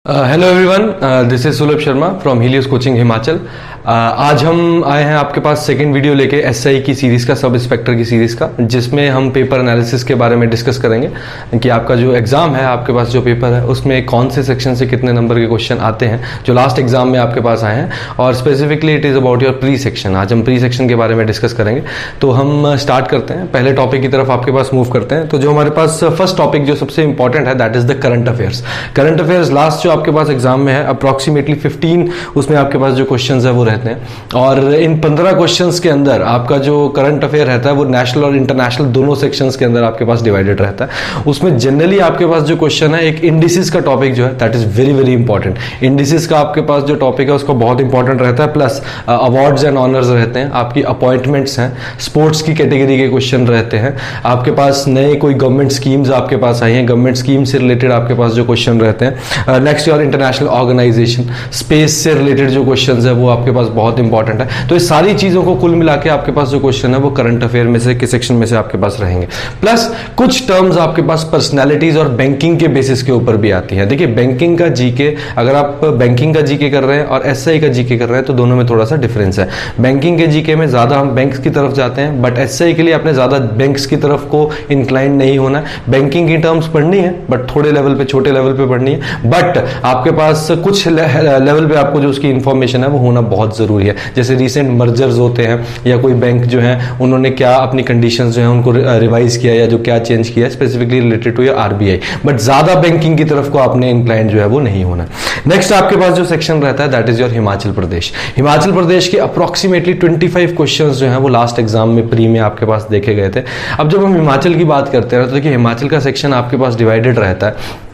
Hello everyone, this is सुलभ Sharma from Helios coaching Himachal. आज हम आए हैं आपके पास सेकंड वीडियो लेके एसआई की सीरीज का, सब इंस्पेक्टर की सीरीज का, जिसमें हम पेपर एनालिसिस के बारे में डिस्कस करेंगे कि आपका जो एग्जाम है, आपके पास जो पेपर है उसमें कौन से सेक्शन से कितने नंबर के क्वेश्चन आते हैं जो लास्ट एग्जाम में आपके पास आए हैं, और specifically it is about your pre section. आज हम प्री सेक्शन के बारे में डिस्कस करेंगे। तो हम स्टार्ट करते हैं, पहले टॉपिक की तरफ आपके पास मूव करते हैं। तो जो हमारे पास फर्स्ट टॉपिक जो सबसे इंपॉर्टेंट है that is the current affairs. Current affairs last जो आपके पास एग्जाम में है अप्रोक्सीमेटली 15 उसमें आपके पास जो क्वेश्चंस है वो रहते हैं, और इन 15 क्वेश्चंस के अंदर आपका जो करंट अफेयर रहता है वो नेशनल और इंटरनेशनल दोनों सेक्शंस के अंदर आपके पास डिवाइडेड रहता है। उसमें जनरली आपके पास जो क्वेश्चन है, एक इंडिसेस का टॉपिक जो है that is very very important. Indices का आपके पास जो टॉपिक है उसका बहुत इंपॉर्टेंट रहता है, प्लस अवार्ड्स एंड ऑनर्स रहते हैं, आपकी अपॉइंटमेंट्स हैं, स्पोर्ट्स की कैटेगरी के क्वेश्चन रहते हैं, आपके पास नए कोई गवर्नमेंट स्कीम्स आपके पास आई हैं, गवर्नमेंट स्कीम से रिलेटेड आपके पास जो क्वेश्चन रहते हैं, next your international organisation, space से रिलेटेड जो क्वेश्चंस है वो आपके पास बहुत इंपॉर्टेंट है। तो इस सारी चीजों को कुल मिला के आपके पास जो क्वेश्चन है वो करंट अफेयर में से किस सेक्शन में से आपके पास रहेंगे। प्लस कुछ टर्म्स आपके पास पर्सनैलिटीज और बैंकिंग के बेसिस के ऊपर भी आती है। देखिए बैंकिंग का जीके, अगर आप बैंकिंग का जीके कर रहे हैं और एसआई का जीके कर रहे हैं तो दोनों में थोड़ा सा डिफरेंस है। बैंकिंग के जीके में ज्यादा हम बैंक्स की तरफ जाते हैं, बट एसआई के लिए आपने ज्यादा बैंक्स की तरफ को इंक्लाइन नहीं होना है। बैंकिंग की टर्म्स पढ़नी है बट थोड़े लेवल पे, छोटे लेवल पे पढ़नी है, बट आपके पास कुछ लेवल पे आपको जो उसकी इंफॉर्मेशन है वो होना बहुत जरूरी है। जैसे रिसेंट मर्जर्स होते हैं या कोई बैंक जो है उन्होंने क्या अपनी कंडीशंस जो है उनको रिवाइज किया या जो क्या चेंज किया specifically related to your RBI, but ज्यादा बैंकिंग की तरफ को आपने इंक्लाइंड जो है वो नहीं होना। नेक्स्ट आपके पास जो सेक्शन रहता है that is your Himachal Pradesh. Himachal Pradesh के अप्रोक्सीमेटली 25 क्वेश्चंस जो है वो लास्ट एग्जाम में प्री में आपके पास देखे गए थे। अब जब हम हिमाचल की बात करते हैं तो देखिए हिमाचल का सेक्शन आपके पास डिवाइडेड रहता है।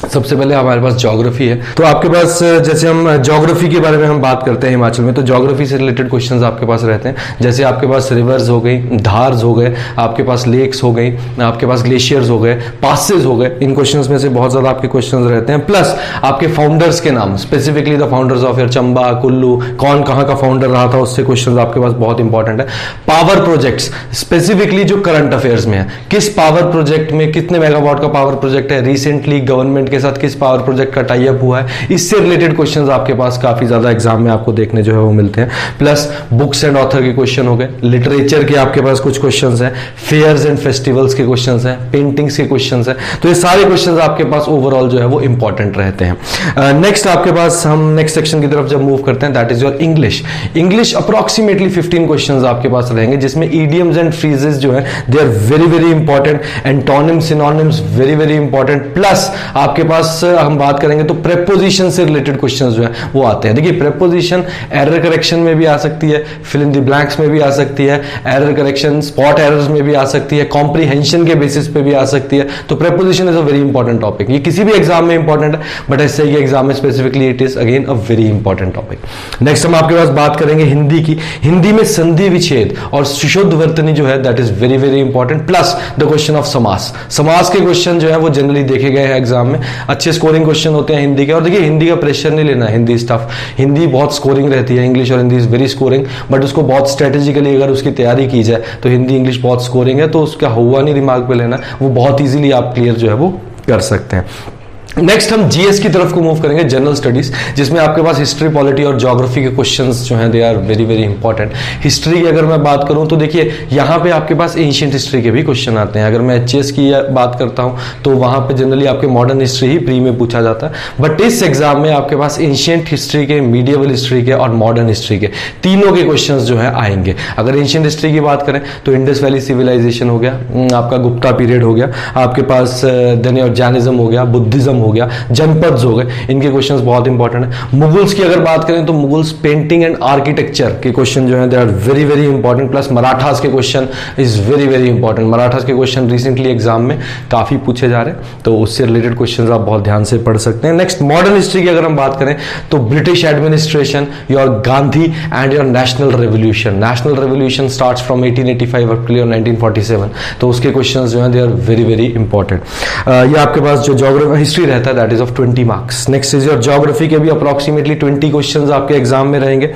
सबसे पहले हमारे पास ज्योग्राफी है, तो आपके पास जैसे हम ज्योग्राफी के बारे में हम बात करते हैं हिमाचल में, तो ज्योग्राफी से रिलेटेड क्वेश्चंस आपके पास रहते हैं। जैसे आपके पास रिवर्स हो गई, धार्स हो गए, आपके पास लेक्स हो गई, आपके पास ग्लेशियर्स हो गए, पासेस हो गए, इन क्वेश्चंस में से बहुत ज्यादा आपके क्वेश्चंस रहते हैं। प्लस आपके फाउंडर्स के नाम, specifically the founders of your Chamba, Kullu, कौन कहां का फाउंडर रहा था, उससे क्वेश्चन आपके पास बहुत इंपॉर्टेंट है। पावर प्रोजेक्ट्स, स्पेसिफिकली जो करंट अफेयर्स में है, किस पावर प्रोजेक्ट में कितने मेगावाट का पावर प्रोजेक्ट है, रिसेंटली गवर्नमेंट के साथ किस पावर प्रोजेक्ट का टाई अप हुआ है, इससे रिलेटेड क्वेश्चंस आपके पास काफी ज्यादा एग्जाम में आपको देखने जो है वो मिलते हैं। प्लस बुक्स एंड ऑथर के क्वेश्चन हो गए, लिटरेचर के आपके पास कुछ क्वेश्चंस हैं, फेयर्स एंड फेस्टिवल्स के क्वेश्चंस हैं, पेंटिंग्स के क्वेश्चंस हैं। तो ये सारे क्वेश्चंस आपके पास ओवरऑल जो है वो इंपॉर्टेंट रहते हैं। नेक्स्ट आपके पास हम नेक्स्ट सेक्शन की तरफ जब मूव करते हैं that is your English. English approximately 15 questions आपके पास रहेंगे, जिसमें ईडियम्स एंड फ्रीजेस जो है they are very very important, antonyms synonyms very very important. Plus आपके पास हम बात करेंगे तो प्रेपोजिशन से रिलेटेड क्वेश्चंस जो है वो आते हैं। देखिए प्रेपोजिशन एरर करेक्शन में भी आ सकती है, फिल इन द ब्लैंक्स में भी आ सकती है, एरर करेक्शन स्पॉट एरर्स में भी आ सकती है, कॉम्प्रीहेंशन के बेसिस पे भी आ सकती है। तो preposition is a very important topic. ये किसी भी एग्जाम में इंपॉर्टेंट है, बट एसआई के एग्जाम में specifically it is again a very important topic. Next हम आपके पास बात करेंगे हिंदी की। हिंदी में संधि विच्छेद और शुद्ध वर्तनी जो है that is very very important. Plus the question of समास, समास के क्वेश्चन जो है वो जनरली देखे गए हैं एग्जाम में, अच्छे स्कोरिंग क्वेश्चन होते हैं हिंदी के। और देखिए हिंदी का प्रेशर नहीं लेना, हिंदी स्टफ, हिंदी बहुत स्कोरिंग रहती है, इंग्लिश और Hindi is very scoring, but उसको बहुत स्ट्रेटेजिकली अगर उसकी तैयारी की जाए तो हिंदी इंग्लिश बहुत स्कोरिंग है, तो उसका हुआ नहीं दिमाग पे लेना, वो बहुत इजीली आप क्लियर जो है वो कर सकते हैं। नेक्स्ट हम जीएस की तरफ को मूव करेंगे, जनरल स्टडीज, जिसमें आपके पास हिस्ट्री, पॉलिटी और ज्योग्राफी के क्वेश्चंस जो हैं they are very very important. History की अगर मैं बात करूं तो देखिए यहां पे आपके पास एंशिएंट हिस्ट्री के भी क्वेश्चन आते हैं। अगर मैं एचएस की बात करता हूं तो वहां पे जनरली आपके मॉडर्न हिस्ट्री ही प्री में पूछा जाता है, बट इस एग्जाम में आपके पास एंशिएंट हिस्ट्री के, मीडिएवल हिस्ट्री के और मॉडर्न हिस्ट्री के तीनों के क्वेश्चन जो है आएंगे। अगर एंशिएंट हिस्ट्री की बात करें तो इंडस वैली सिविलाइजेशन हो गया, आपका गुप्ता पीरियड हो गया, आपके पास देन जैनिज्म हो गया, बुद्धिज्म हो गया, जनपद हो गए, इनके क्वेश्चंस बहुत इंपॉर्टेंट है। मुगल्स की अगर बात करें तो मुगल्स पेंटिंग एंड आर्किटेक्चर के क्वेश्चन जो है they are very very important. Plus Marathas के question is very very important. Marathas के क्वेश्चन रिसेंटली एग्जाम में काफी पूछे जा रहे हैं, तो उससे रिलेटेड क्वेश्चंस आप बहुत ध्यान से पढ़ सकते हैं। नेक्स्ट मॉडर्न हिस्ट्री की अगर हम बात करें तो British administration, your Gandhi and your national revolution. National revolution starts from 1885 up till 1947, तो उसके क्वेश्चंस जो है they are very very important. ये आपके पास जो ज्योग्राफी हिस्ट्री रहता है, that is of 20 marks. Next is your geography के भी अप्रोक्सीमेटली 20 क्वेश्चंस आपके एग्जाम में रहेंगे।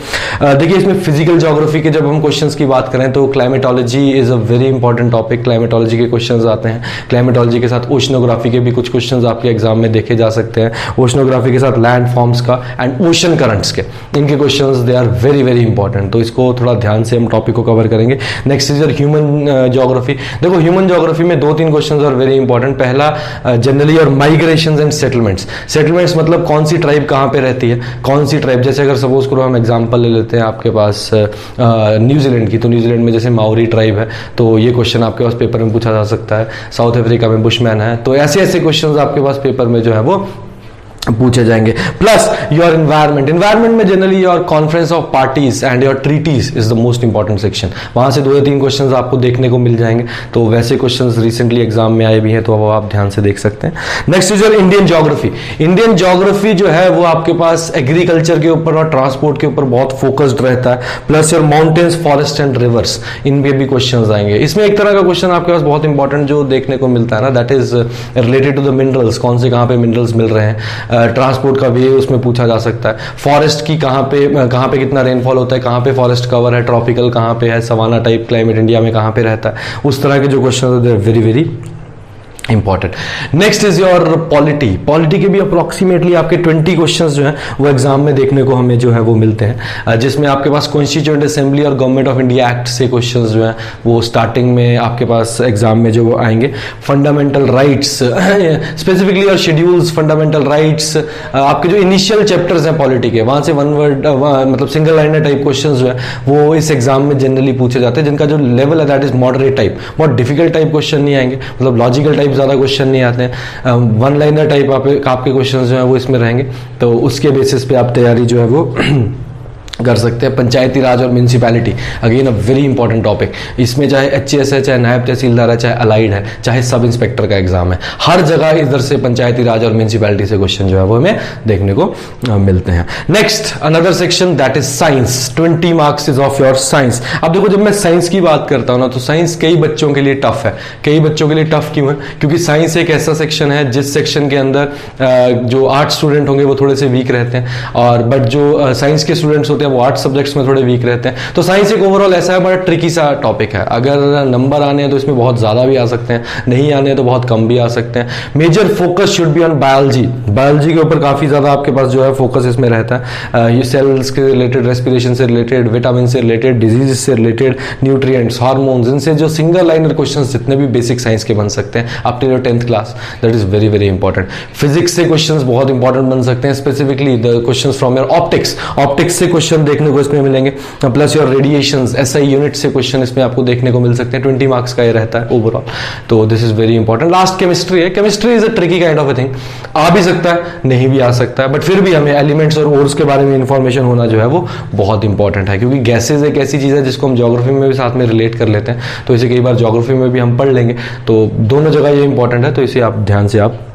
देखिए इसमें फिजिकल ज्योग्राफी के जब हम क्वेश्चंस की बात करें तो climatology is a very important topic, climatology के क्वेश्चंस आते हैं। क्लाइमेटोलॉजी के साथ ओशनोग्राफी के भी कुछ क्वेश्चंस आपके एग्जाम में देखे जा सकते हैं। ओशनोग्राफी के साथ लैंड फॉर्म्स का एंड ओशन करंट्स के, इनके questions they are very very important, तो इसको थोड़ा ध्यान से हम टॉपिक को कवर करेंगे। Next is your human geography. देखो ह्यूमन ज्योग्राफी में 2-3 क्वेश्चंस आर वेरी इंपॉर्टेंट। पहला जनरली और माइग्रेशंस एंड सेटलमेंट्स। सेटलमेंट्स मतलब कौन सी ट्राइब कहाँ पे रहती है, कौन सी ट्राइब, जैसे अगर सपोज करो हम एग्जांपल ले लेते हैं आपके पास न्यूजीलैंड की, तो न्यूजीलैंड में जैसे माओरी ट्राइब है, तो ये क्वेश्चन आपके पास पेपर में पूछा जा सकता है। साउथ अफ्रीका में बुशमैन है, तो ऐसे ऐसे क्वेश्चंस आपके पास पेपर में जो है वो पूछे जाएंगे। Plus your environment. एनवायरमेंट में generally your conference of parties and your treaties is the most important section. वहां से 2 या 3 क्वेश्चंस आपको देखने को मिल जाएंगे, तो वैसे क्वेश्चंस रिसेंटली एग्जाम में आए भी हैं, तो वो आप ध्यान से देख सकते हैं। Next is your Indian geography. Indian geography जो है वो आपके पास एग्रीकल्चर के ऊपर और ट्रांसपोर्ट के ऊपर बहुत फोकस्ड रहता है। Plus your mountains, forest and rivers, इन पे भी क्वेश्चन आएंगे। इसमें एक तरह का क्वेश्चन आपके पास बहुत इंपॉर्टेंट जो देखने को मिलता है ना, that is related to the minerals, कौन से कहाँ पे मिनरल्स मिल रहे हैं। ट्रांसपोर्ट का भी उसमें पूछा जा सकता है। फॉरेस्ट की कहाँ पे कितना रेनफॉल होता है, कहाँ पे फॉरेस्ट कवर है, ट्रॉपिकल कहाँ पे है, सवाना टाइप क्लाइमेट इंडिया में कहाँ पे रहता है, उस तरह के जो क्वेश्चन है very very important. Next is your polity. Polity के भी अप्रोक्सीमेटली आपके 20 क्वेश्चंस जो हैं वो एग्जाम में देखने को हमें जो है वो मिलते हैं, जिसमें आपके पास कॉन्स्टिट्यूएंट असेंबली और गवर्नमेंट ऑफ इंडिया एक्ट से क्वेश्चंस जो हैं वो स्टार्टिंग में आपके पास एग्जाम में जो वो आएंगे। फंडामेंटल राइट्स, स्पेसिफिकली और शेड्यूल्स, फंडामेंटल राइट्स, आपके जो इनिशियल चैप्टर्स हैं पॉलिटी के, वहां से वन वर्ड मतलब सिंगल लाइनर टाइप क्वेश्चन जो है वो इस एग्जाम में जनरली पूछे जाते हैं, जिनका जो लेवल है दैट इज मॉडरेट टाइप। बहुत डिफिकल्ट टाइप क्वेश्चन नहीं आएंगे, मतलब लॉजिकल टाइप ज्यादा क्वेश्चन नहीं आते हैं, वन लाइनर टाइप आपके क्वेश्चंस जो है वो इसमें रहेंगे, तो उसके बेसिस पे आप तैयारी जो है वो कर सकते हैं। पंचायती राज और municipality, again a very important topic. इसमें चाहे एचएएस है, चाहे नायब तहसीलदार है, चाहे अलाइड है, चाहे सब इंस्पेक्टर का एग्जाम है, हर जगह इधर से पंचायती राज और म्यूनिसिपैलिटी से क्वेश्चन जो है वो हमें देखने को मिलते हैं। Next another section that is science. 20 marks is of your science. अब देखो जब मैं साइंस की बात करता हूं ना, तो साइंस कई बच्चों के लिए टफ है। कई बच्चों के लिए टफ क्यों है? क्योंकि साइंस एक ऐसा सेक्शन है जिस सेक्शन के अंदर जो आर्ट्स स्टूडेंट होंगे वो थोड़े से वीक रहते हैं, और बट जो साइंस के स्टूडेंट्स होते हैं वो आर्ट्स सब्जेक्ट्स में थोड़े वीक रहते हैं। तो साइंस एक ओवरऑल ऐसा है, बड़ा ट्रिकी सा टॉपिक है। अगर नंबर आने हैं तो इसमें बहुत ज्यादा भी आ सकते हैं, नहीं आने हैं तो बहुत कम भी आ सकते हैं। Major focus should be on biology. Biology के ऊपर काफी ज्यादा आपके पास जो है फोकस इसमें रहता है। ये सेल्स के रिलेटेड, रेस्पिरेशन से रिलेटेड, विटामिन से रिलेटेड, डिजीज से रिलेटेड, न्यूट्रिएंट्स, हार्मोन्स, इनसे जो सिंगल लाइनर क्वेश्चंस जितने भी बेसिक साइंस के बन सकते हैं up to your 10th class, that is very very important. Physics से क्वेश्चंस बहुत इंपॉर्टेंट बन सकते हैं, specifically the questions from your optics. Optics से क्वेश्चन देखने को इसमें मिलेंगे। Plus your radiations, SI unit से क्वेश्चन इसमें आपको देखने को मिल सकते हैं। 20 मार्क्स का ये रहता है ओवरऑल, तो this is very important. Last chemistry है। Chemistry is a tricky kind of a thing, आ भी सकता है, नहीं भी आ सकता है, बट फिर भी हमें एलिमेंट्स और ओर्स के बारे में इंफॉर्मेशन होना जो है वो बहुत इंपॉर्टेंट है, क्योंकि गैसेज एक ऐसी चीज है जिसको हम ज्योग्राफी में भी साथ में रिलेट कर लेते हैं, तो इसे कई बार ज्योग्राफी में भी हम पढ़ लेंगे, तो दोनों जगह ये इंपॉर्टेंट है, तो इसे आप ध्यान से आप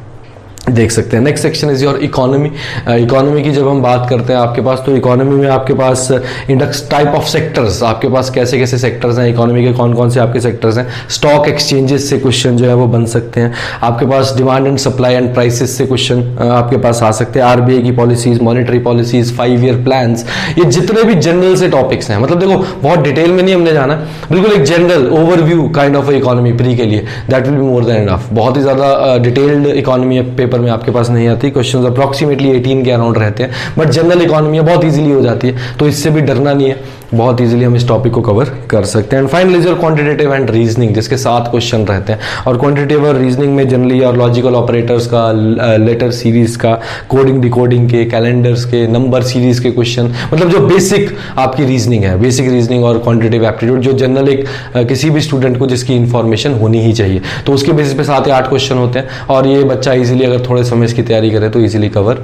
देख सकते हैं। Next section is your economy. Economy की जब हम बात करते हैं आपके पास, तो इकोनॉमी में आपके पास इंडेक्स टाइप ऑफ सेक्टर्स, आपके पास कैसे कैसे सेक्टर्स हैं इकोनॉमी के, कौन कौन से आपके सेक्टर्स हैं। स्टॉक एक्सचेंजेस से क्वेश्चन जो है वो बन सकते हैं। आपके पास demand and supply and prices से क्वेश्चन आपके पास आ सकते हैं। आरबीआई की policies, monetary policies, 5 year plans, ये जितने भी जनरल से टॉपिक्स हैं, मतलब देखो बहुत डिटेल में नहीं हमने जाना, बिल्कुल एक general overview kind of economy pre के लिए, that will be more than enough. बहुत ही ज्यादा डिटेल्ड इकोनॉमी पेपर में आपके पास नहीं आती, क्वेश्चंस अप्रोक्सीमेटली 18 के अराउंड रहते हैं, बट जनरल इकोनॉमी बहुत इजीली हो जाती है, तो इससे भी डरना नहीं है, बहुत इजीली हम इस टॉपिक को कवर कर सकते हैं। And finally is your quantitative and reasoning, जिसके 7 क्वेश्चन रहते हैं, और क्वांटिटेटिव और रीजनिंग में जनरली और लॉजिकल ऑपरेटर्स का, लेटर सीरीज का, कोडिंग डिकोडिंग के, कैलेंडर्स के, नंबर सीरीज के क्वेश्चन, मतलब जो बेसिक आपकी रीजनिंग है, बेसिक रीजनिंग और क्वांटिटेटिव एप्टीट्यूड, जो जनरल एक किसी भी स्टूडेंट को जिसकी इंफॉर्मेशन होनी ही चाहिए, तो उसके बेसिस पे 7 या 8 क्वेश्चन होते हैं, और ये बच्चा इजीली अगर थोड़े समय इसकी तैयारी करे तो इजीली कवर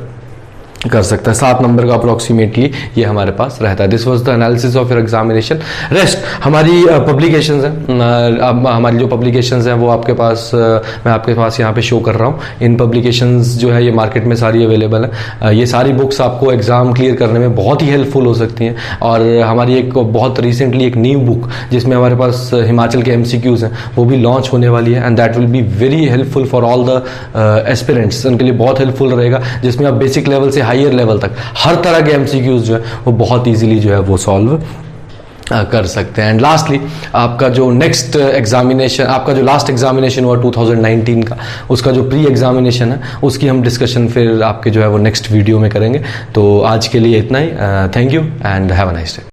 कर सकता है। 7 नंबर का अप्रोक्सीमेटली ये हमारे पास रहता है। This was the analysis of your examination. Rest हमारी पब्लिकेशंस हैं। अब हमारी जो पब्लिकेशंस हैं वो आपके पास मैं आपके पास यहाँ पे शो कर रहा हूँ। इन पब्लिकेशंस जो है ये मार्केट में सारी अवेलेबल है। ये सारी बुक्स आपको एग्जाम क्लियर करने में बहुत ही हेल्पफुल हो सकती हैं। और हमारी एक बहुत रिसेंटली एक न्यू बुक जिसमें हमारे पास हिमाचल के MCQs हैं वो भी लॉन्च होने वाली है, and that will be very helpful for all the aspirants. उनके लिए बहुत हेल्पफुल रहेगा, जिसमें आप बेसिक लेवल से हायर लेवल तक हर तरह के MCQs जो है वो बहुत इजीली जो है वो सॉल्व कर सकते हैं। एंड लास्टली आपका जो नेक्स्ट एग्जामिनेशन, आपका जो लास्ट एग्जामिनेशन हुआ 2019 का, उसका जो प्री एग्जामिनेशन है उसकी हम डिस्कशन फिर आपके जो है वो नेक्स्ट वीडियो में करेंगे। तो आज के लिए इतना ही। Thank you and have a nice day.